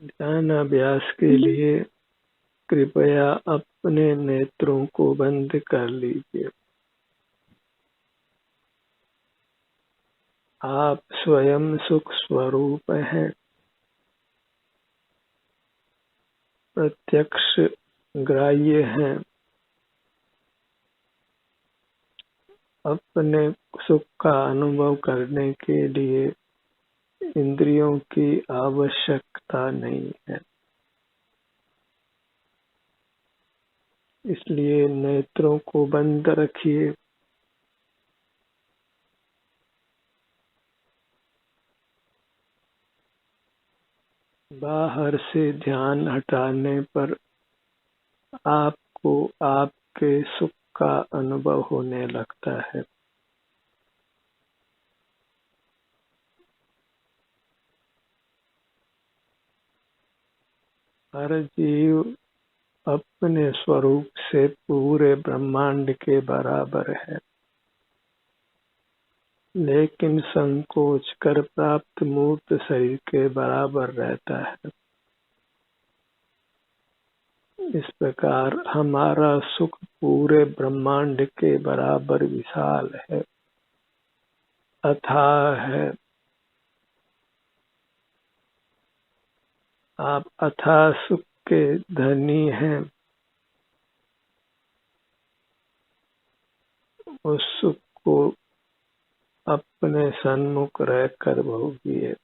ध्यान अभ्यास के लिए कृपया अपने नेत्रों को बंद कर लीजिए। आप स्वयं सुख स्वरूप हैं, प्रत्यक्ष ग्राह्य हैं। अपने सुख का अनुभव करने के लिए इंद्रियों की आवश्यकता नहीं है। इसलिए नेत्रों को बंद रखिए। बाहर से ध्यान हटाने पर आपको आपके सुख का अनुभव होने लगता है। हर जीव अपने स्वरूप से पूरे ब्रह्मांड के बराबर है, लेकिन संकोच कर प्राप्त मूर्त शरीर के बराबर रहता है। इस प्रकार हमारा सुख पूरे ब्रह्मांड के बराबर विशाल है, अथाह है। आप अथाह सुख के धनी हैं। उस सुख को अपने सन्मुख रहकर भोगिए,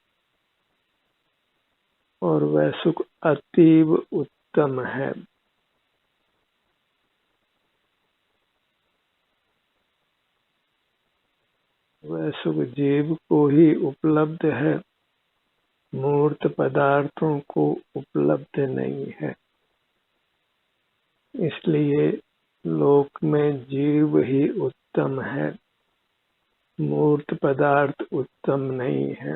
और वह सुख अतीव उत्तम है। वह सुख जीव को ही उपलब्ध है, मूर्त पदार्थों को उपलब्ध नहीं है। इसलिए लोक में जीव ही उत्तम है, मूर्त पदार्थ उत्तम नहीं है।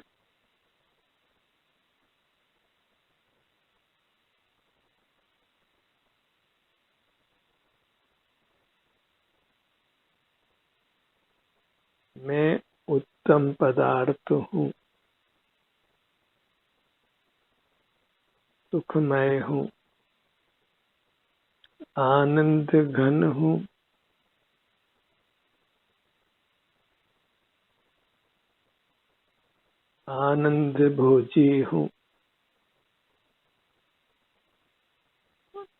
मैं उत्तम पदार्थ हूँ, सुखमय हूँ, आनंद घन हूँ, आनंद भोजी हूँ।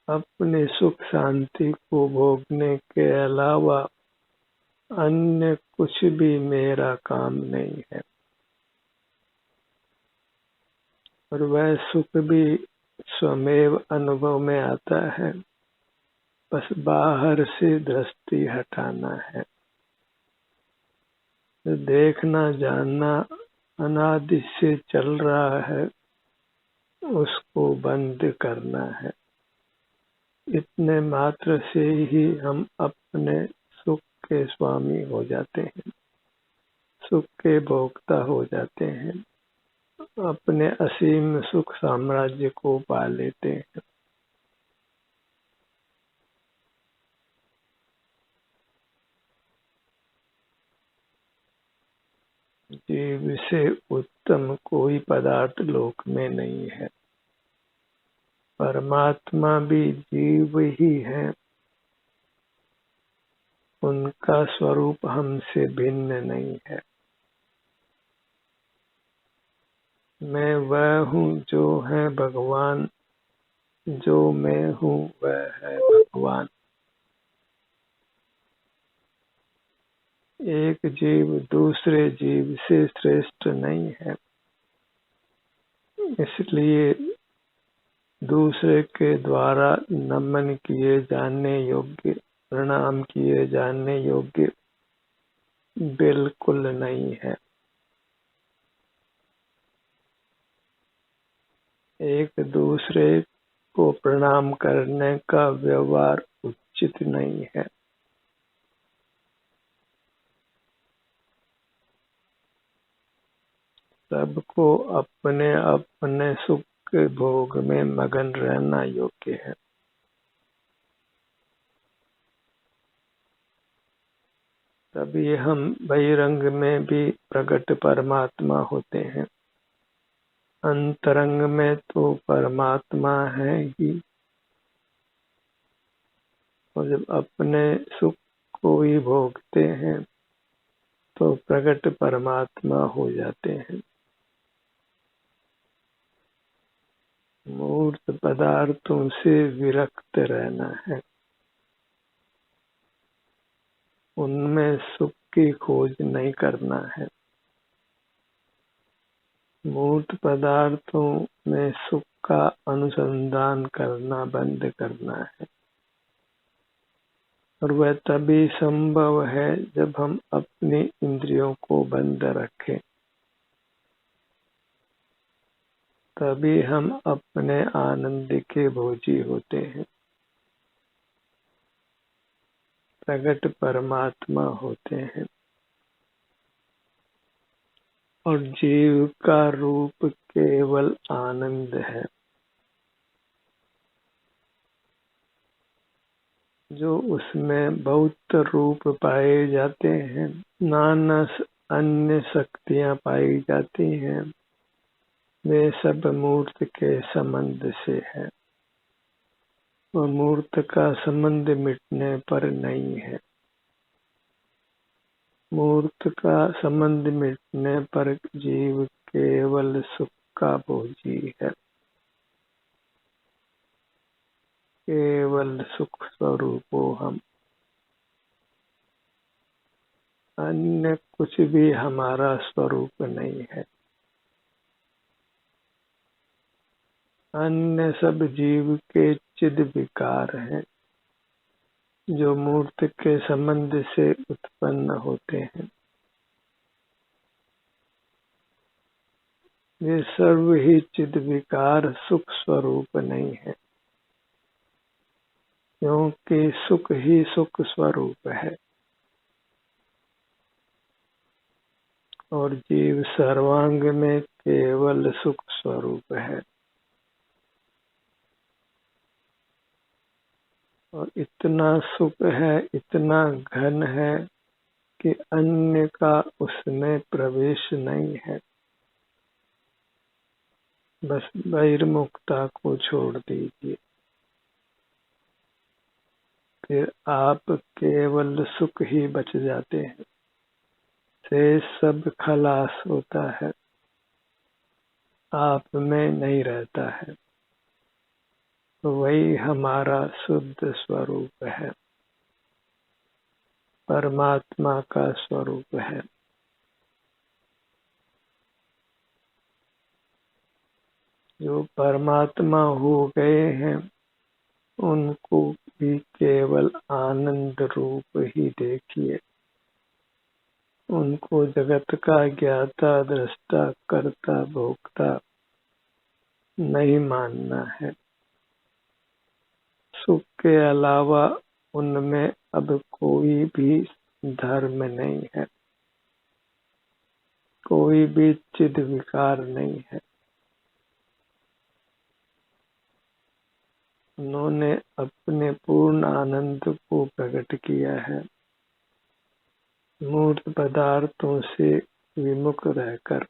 अपने सुख शांति को भोगने के अलावा अन्य कुछ भी मेरा काम नहीं है, और वह सुख भी स्वमेव अनुभव में आता है। बस बाहर से दृष्टि हटाना है। देखना जानना अनादि से चल रहा है, उसको बंद करना है। इतने मात्र से ही हम अपने सुख के स्वामी हो जाते हैं, सुख के भोक्ता हो जाते हैं, अपने असीम सुख साम्राज्य को पा लेते हैं। जीव से उत्तम कोई पदार्थ लोक में नहीं है। परमात्मा भी जीव ही है, उनका स्वरूप हमसे भिन्न नहीं है। मैं वह हूँ जो है भगवान, जो मैं हूँ वह है भगवान। एक जीव दूसरे जीव से श्रेष्ठ नहीं है, इसलिए दूसरे के द्वारा नमन किए जाने योग्य, प्रणाम किए जाने योग्य बिल्कुल नहीं है। एक दूसरे को प्रणाम करने का व्यवहार उचित नहीं है। सबको अपने अपने सुख के भोग में मगन रहना योग्य है। तभी हम बहिरंग में भी प्रकट परमात्मा होते हैं। अंतरंग में तो परमात्मा है ही, और जब अपने सुख को ही भोगते हैं तो प्रकट परमात्मा हो जाते हैं। मूर्त पदार्थों से विरक्त रहना है, उनमें सुख की खोज नहीं करना है। मूर्त पदार्थों में सुख का अनुसंधान करना बंद करना है, और वह तभी संभव है जब हम अपनी इंद्रियों को बंद रखें। तभी हम अपने आनंद के भोजी होते हैं, प्रकट परमात्मा होते हैं। और जीव का रूप केवल आनंद है, जो उसमें बहुत रूप पाए जाते हैं, नाना अन्य शक्तियां पाई जाती हैं, वे सब मूर्त के संबंध से है, और मूर्त का संबंध मिटने पर नहीं है। मूर्त का संबंध मिटने पर जीव केवल सुख का भोजी है, केवल सुख स्वरूप हो हम। अन्य कुछ भी हमारा स्वरूप नहीं है। अन्य सब जीव के चिद विकार हैं, जो मूर्त के संबंध से उत्पन्न होते हैं। ये सर्व ही चिद विकार सुख स्वरूप नहीं है, क्योंकि सुख ही सुख स्वरूप है, और जीव सर्वांग में केवल सुख स्वरूप है। और इतना सुख है, इतना घन है कि अन्य का उसमें प्रवेश नहीं है। बस बहिर्मुखता को छोड़ दीजिए, फिर आप केवल सुख ही बच जाते हैं। से सब खलास होता है, आप में नहीं रहता है। तो वही हमारा शुद्ध स्वरूप है, परमात्मा का स्वरूप है। जो परमात्मा हो गए हैं, उनको भी केवल आनंद रूप ही देखिए। उनको जगत का ज्ञाता, दृष्टा, कर्ता, भोक्ता नहीं मानना है। सुख के अलावा उनमें अब कोई भी धर्म नहीं है, कोई भी चिद विकार नहीं है। उन्होंने अपने पूर्ण आनंद को प्रकट किया है, मूर्त पदार्थों से विमुख रहकर।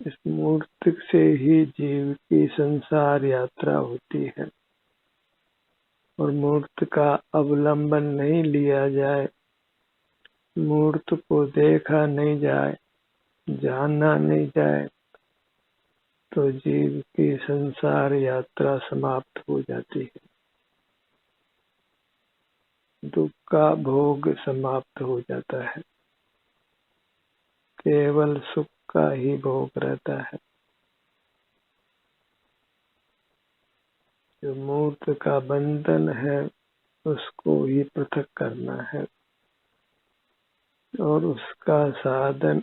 इस मूर्त से ही जीव की संसार यात्रा होती है, और मूर्त का अवलंबन नहीं लिया जाए, मूर्त को देखा नहीं जाए, जाना नहीं जाए, तो जीव की संसार यात्रा समाप्त हो जाती है। दुख का भोग समाप्त हो जाता है, केवल सुख का ही भोग रहता है। जो मूर्त का बंधन है, उसको ही पृथक करना है, और उसका साधन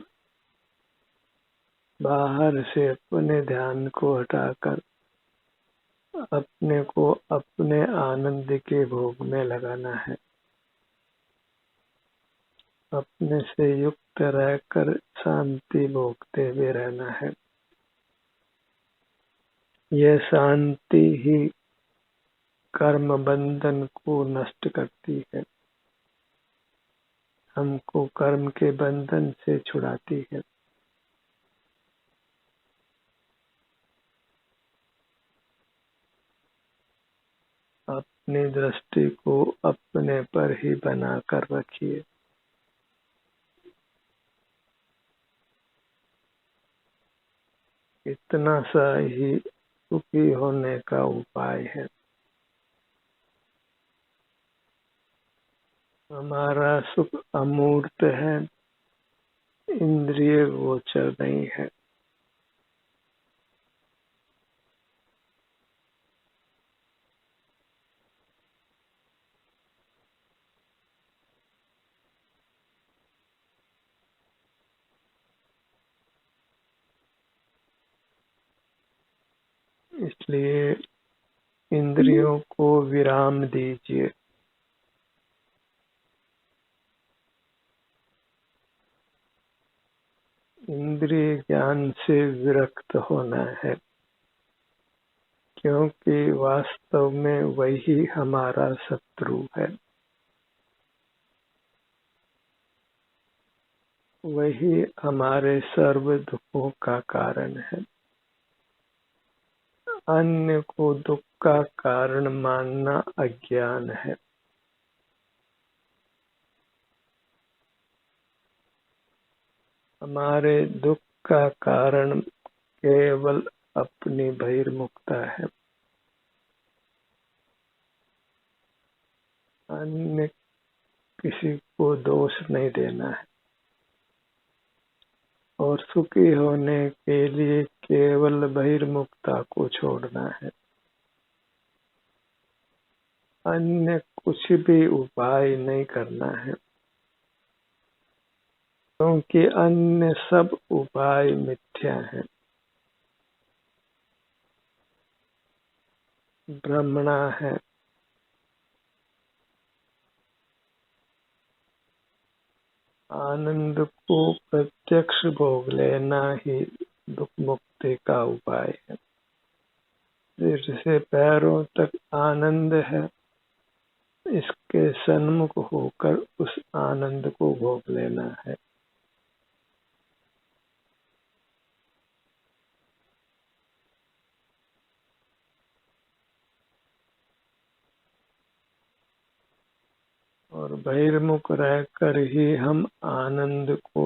बाहर से अपने ध्यान को हटाकर अपने को अपने आनंद के भोग में लगाना है। अपने से युक्त रहकर शांति भोगते हुए रहना है। यह शांति ही कर्म बंधन को नष्ट करती है, हमको कर्म के बंधन से छुड़ाती है। अपनी दृष्टि को अपने पर ही बना कर रखिए। इतना सा ही सुखी होने का उपाय है। हमारा सुख अमूर्त है, इंद्रिय गोचर नहीं है। इसलिए इंद्रियों को विराम दीजिए। इंद्रिय ज्ञान से विरक्त होना है, क्योंकि वास्तव में वही हमारा शत्रु है। वही हमारे सर्व दुखों का कारण है। अन्य को दुख का कारण मानना अज्ञान है। हमारे दुख का कारण केवल अपनी बहिर्मुखता है। अन्य किसी को दोष नहीं देना है, और सुखी होने के लिए केवल बहिर्मुखता को छोड़ना है। अन्य कुछ भी उपाय नहीं करना है, क्योंकि अन्य सब उपाय मिथ्या है, भ्रमणा है। आनंद को प्रत्यक्ष भोग लेना ही दुख मुक्ति का उपाय है। सिर से पैरों तक आनंद है, इसके सन्मुख होकर उस आनंद को भोग लेना है। और बहिर्मुख रहकर ही हम आनंद को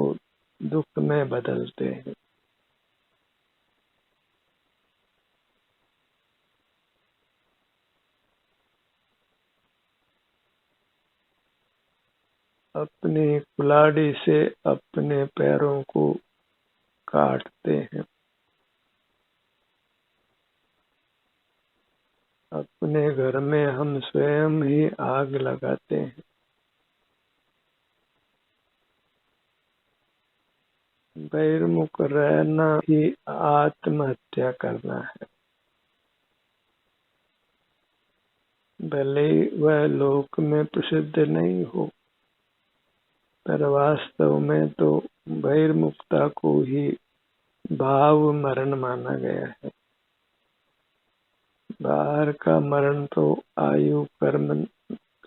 दुख में बदलते हैं। अपनी कुल्हाड़ी से अपने पैरों को काटते हैं। अपने घर में हम स्वयं ही आग लगाते हैं। बहिर्मुख रहना ही आत्महत्या करना है। भले ही वह लोक में प्रसिद्ध नहीं हो, पर वास्तव में तो बहिर्मुखता को ही भाव मरण माना गया है। बाहर का मरण तो आयु कर्म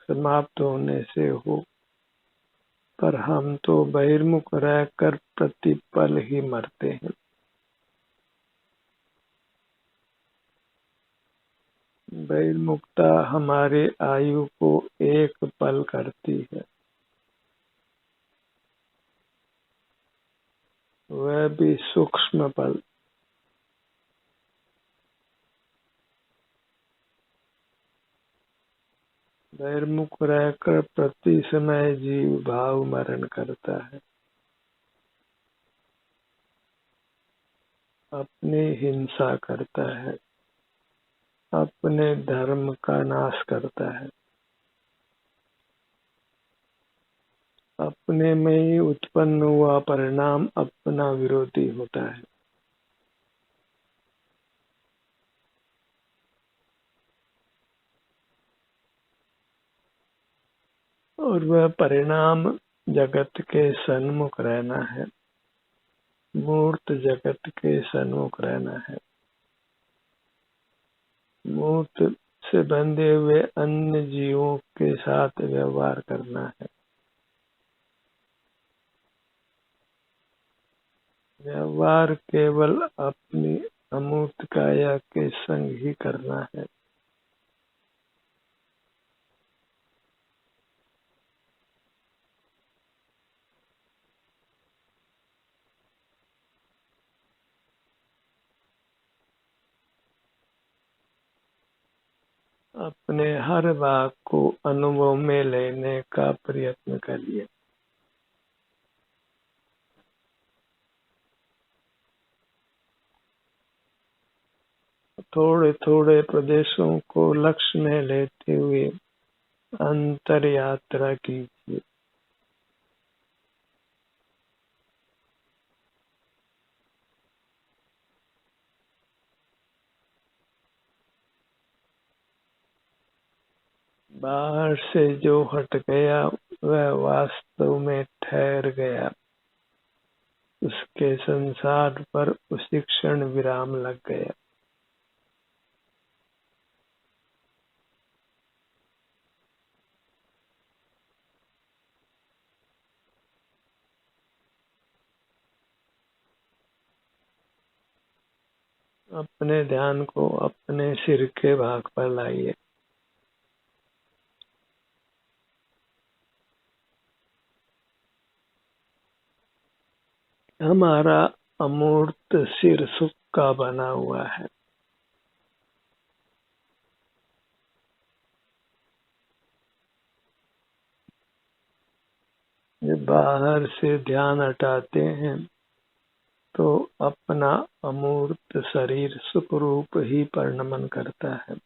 समाप्त होने से हो, पर हम तो बहिर्मुख रहकर प्रतिपल ही मरते हैं। बहिर्मुखता हमारे आयु को एक पल करती है, वह भी सूक्ष्म पल। बहिर्मुख रहकर प्रति समय जीव भाव मरण करता है, अपनी हिंसा करता है, अपने धर्म का नाश करता है, अपने में ही उत्पन्न हुआ परिणाम अपना विरोधी होता है। और वह परिणाम जगत के सन्मुख रहना है, मूर्त जगत के सन्मुख रहना है। मूर्त से बंधे हुए अन्य जीवों के साथ व्यवहार करना है। व्यवहार केवल अपनी अमूर्त काया के संग ही करना है। अपने हर भाग को अनुभव में लेने का प्रयत्न करिए। थोड़े थोड़े प्रदेशों को लक्ष्य में लेते हुए अंतर यात्रा कीजिए। बाहर से जो हट गया वह वास्तव में ठहर गया। उसके संसार पर उसी क्षण विराम लग गया। अपने ध्यान को अपने सिर के भाग पर लाइए। हमारा अमूर्त सिर सुख का बना हुआ है। जब बाहर से ध्यान हटाते हैं तो अपना अमूर्त शरीर सुख रूप ही परिणमन करता है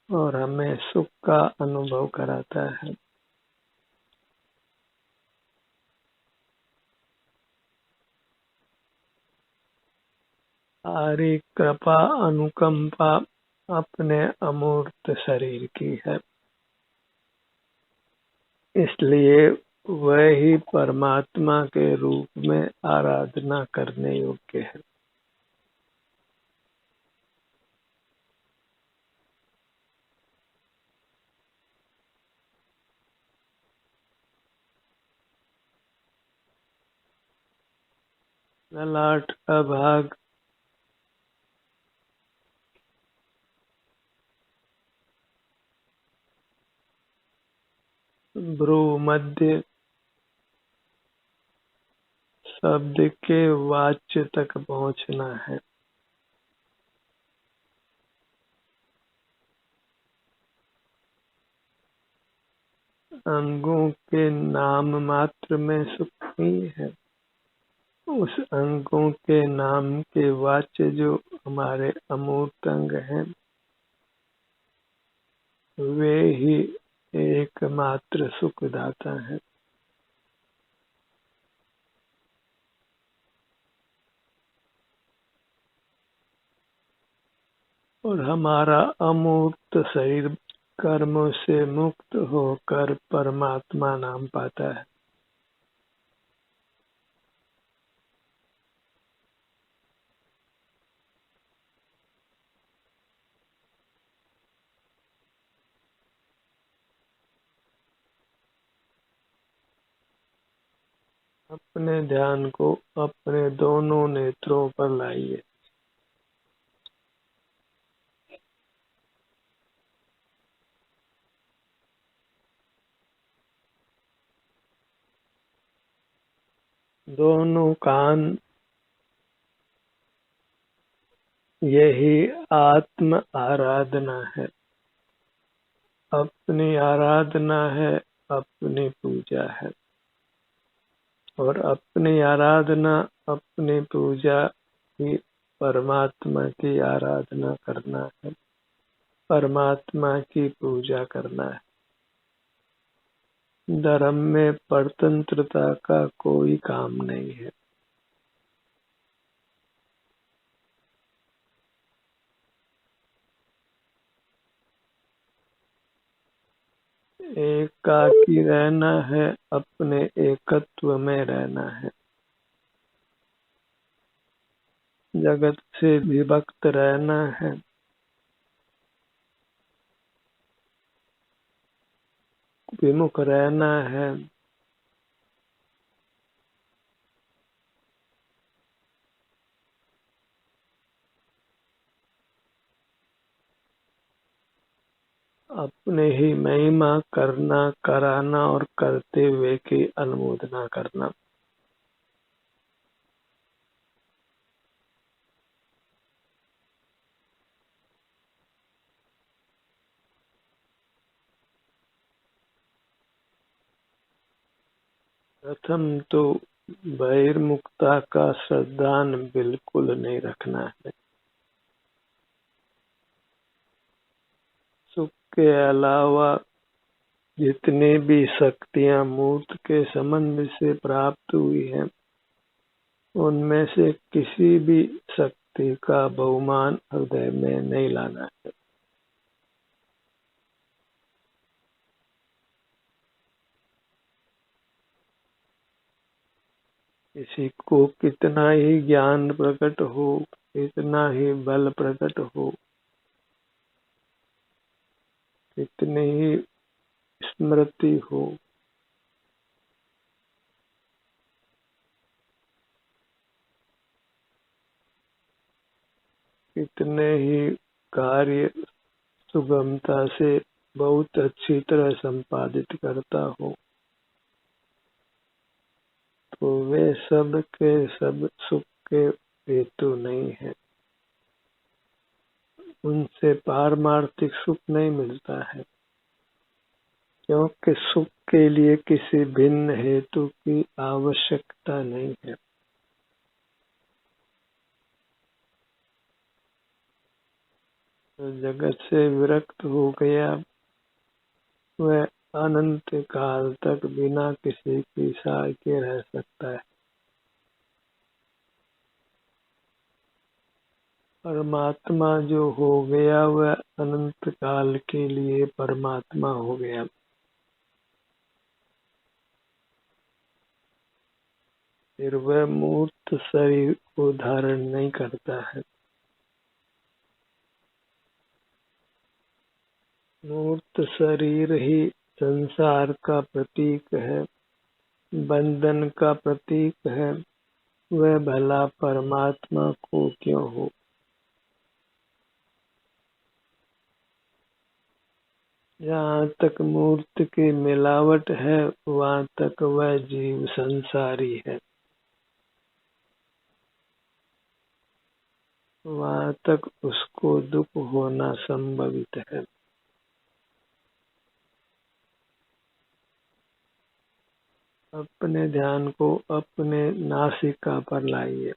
और हमें सुख का अनुभव कराता है। सारी कृपा अनुकंपा अपने अमूर्त शरीर की है, इसलिए वह ही परमात्मा के रूप में आराधना करने योग्य है। ललाट का भाग भ्रू मध्य शब्द के वाच्य तक पहुंचना है। अंगों के नाम मात्र में सुख नहीं है। उस अंगों के नाम के वाच्य जो हमारे अमूर्त अंग हैं वे ही एकमात्र सुखदाता है। और हमारा अमूर्त शरीर कर्मों से मुक्त होकर परमात्मा नाम पाता है। अपने ध्यान को अपने दोनों नेत्रों पर लाइए। दोनों कान यही आत्म आराधना है, अपनी आराधना है, अपनी पूजा है। और अपनी आराधना अपनी पूजा ही परमात्मा की आराधना करना है, परमात्मा की पूजा करना है। धर्म में परतंत्रता का कोई काम नहीं है। एकाकी रहना है, अपने एकत्व में रहना है। जगत से विभक्त रहना है, विमुख रहना है। अपने ही महिमा करना, कराना और करते हुए की अनुमोदना करना। प्रथम तो बहिर्मुखता का श्रद्धान बिल्कुल नहीं रखना है। सुख के अलावा जितनी भी शक्तियां मूर्त के संबंध से प्राप्त हुई हैं, उनमें से किसी भी शक्ति का बहुमान हृदय में नहीं लाना है। किसी को कितना ही ज्ञान प्रकट हो, कितना ही बल प्रकट हो, कितनी ही स्मृति हो, कितने ही कार्य सुगमता से बहुत अच्छी तरह संपादित करता हो, तो वे सब के सब सुख के हेतु नहीं है। उनसे पारमार्थिक सुख नहीं मिलता है, क्योंकि सुख के लिए किसी भिन्न हेतु की आवश्यकता नहीं है। तो जगत से विरक्त हो गया, वह अनंत काल तक बिना किसी की सहाय के रह सकता है। परमात्मा जो हो गया, वह अनंत काल के लिए परमात्मा हो गया। फिर वह मूर्त शरीर को धारण नहीं करता है। मूर्त शरीर ही संसार का प्रतीक है, बंधन का प्रतीक है। वह भला परमात्मा को क्यों हो। जहाँ तक मूर्त की मिलावट है, वहाँ तक वह जीव संसारी है। वहाँ तक उसको दुख होना संभवित है। अपने ध्यान को अपने नासिका पर लाइए।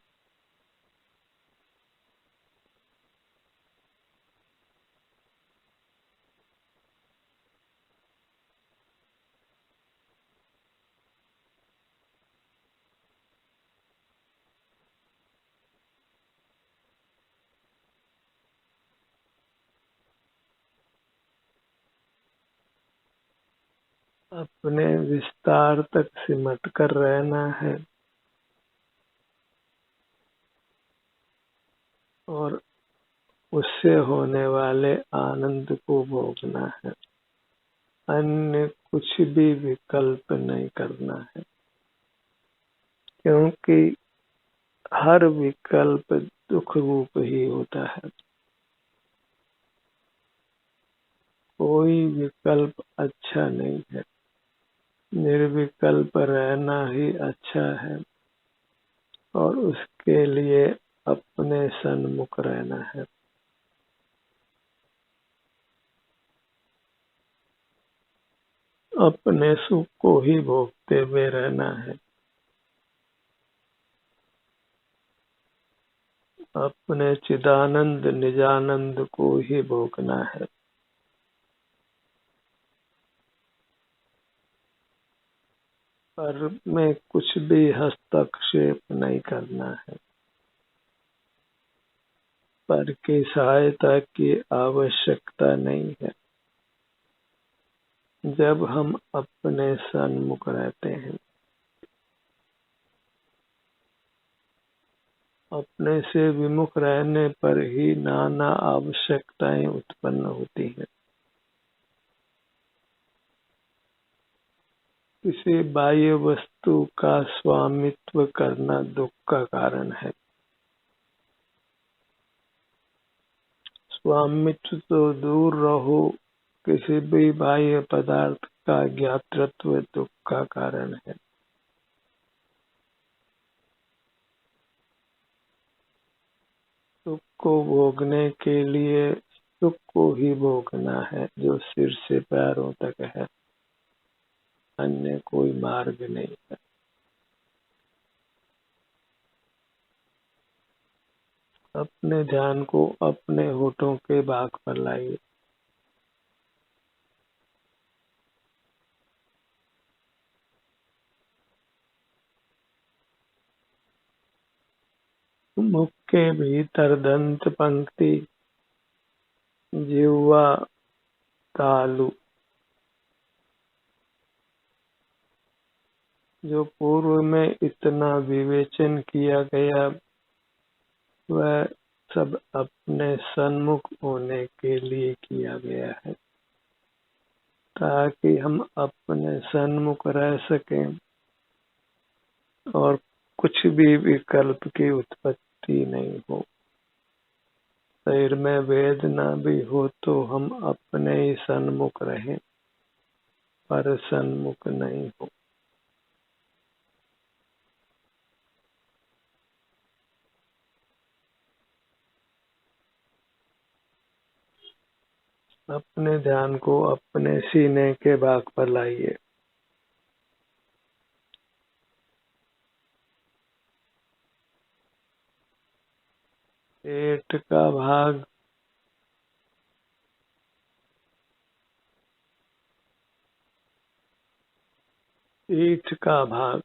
अपने विस्तार तक सिमट कर रहना है और उससे होने वाले आनंद को भोगना है। अन्य कुछ भी विकल्प नहीं करना है, क्योंकि हर विकल्प दुख रूप ही होता है। कोई विकल्प अच्छा नहीं है। निर्विकल्प रहना ही अच्छा है और उसके लिए अपने सन्मुख रहना है। अपने सुख को ही भोगते हुए रहना है। अपने चिदानंद निजानंद को ही भोगना है। पर में कुछ भी हस्तक्षेप नहीं करना है। पर की सहायता की आवश्यकता नहीं है। जब हम अपने सन्मुख रहते हैं, अपने से विमुख रहने पर ही नाना आवश्यकताएं उत्पन्न होती हैं। किसी बाह्य वस्तु का स्वामित्व करना दुख का कारण है। स्वामित्व तो दूर रहो, किसी भी बाह्य पदार्थ का ज्ञातृत्व दुख का कारण है। सुख को भोगने के लिए सुख को ही भोगना है, जो सिर से पैरों तक है। अन्य कोई मार्ग नहीं है। अपने ध्यान को अपने होठों के भाग पर लाइए। मुख के भीतर दंत पंक्ति, जिह्वा, तालु, जो पूर्व में इतना विवेचन किया गया वह सब अपने सन्मुख होने के लिए किया गया है, ताकि हम अपने सन्मुख रह सकें और कुछ भी विकल्प की उत्पत्ति नहीं हो। शरीर में वेदना भी हो तो हम अपने ही सन्मुख रहें, पर सन्मुख नहीं हो। अपने ध्यान को अपने सीने के भाग पर लाइए। पेट का भाग, पीठ का भाग,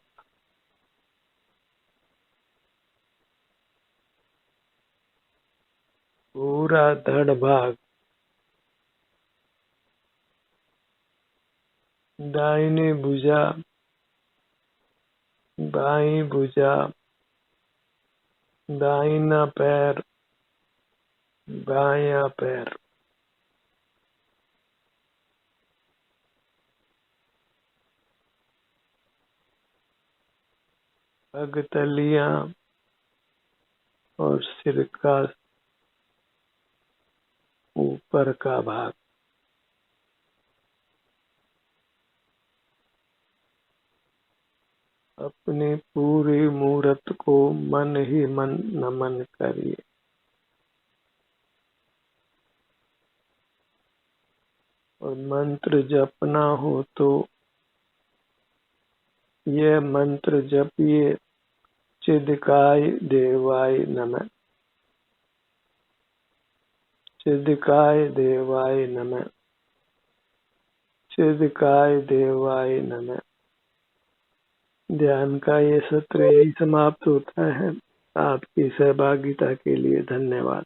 पूरा धड़ भाग, दाहिनी भुजा, बाईं भुजा, दाहिना पैर, बायां पैर, पगतलियां और सिर का ऊपर का भाग। अपनी पूरी मूरत को मन ही मन नमन करिए। और मंत्र जपना हो तो यह मंत्र जपिए, चिदकाय देवाय नमः, चिदकाय देवाय नमः, चिदकाय देवाय नमः। ध्यान का ये सत्र यही समाप्त होता है। आपकी सहभागिता के लिए धन्यवाद।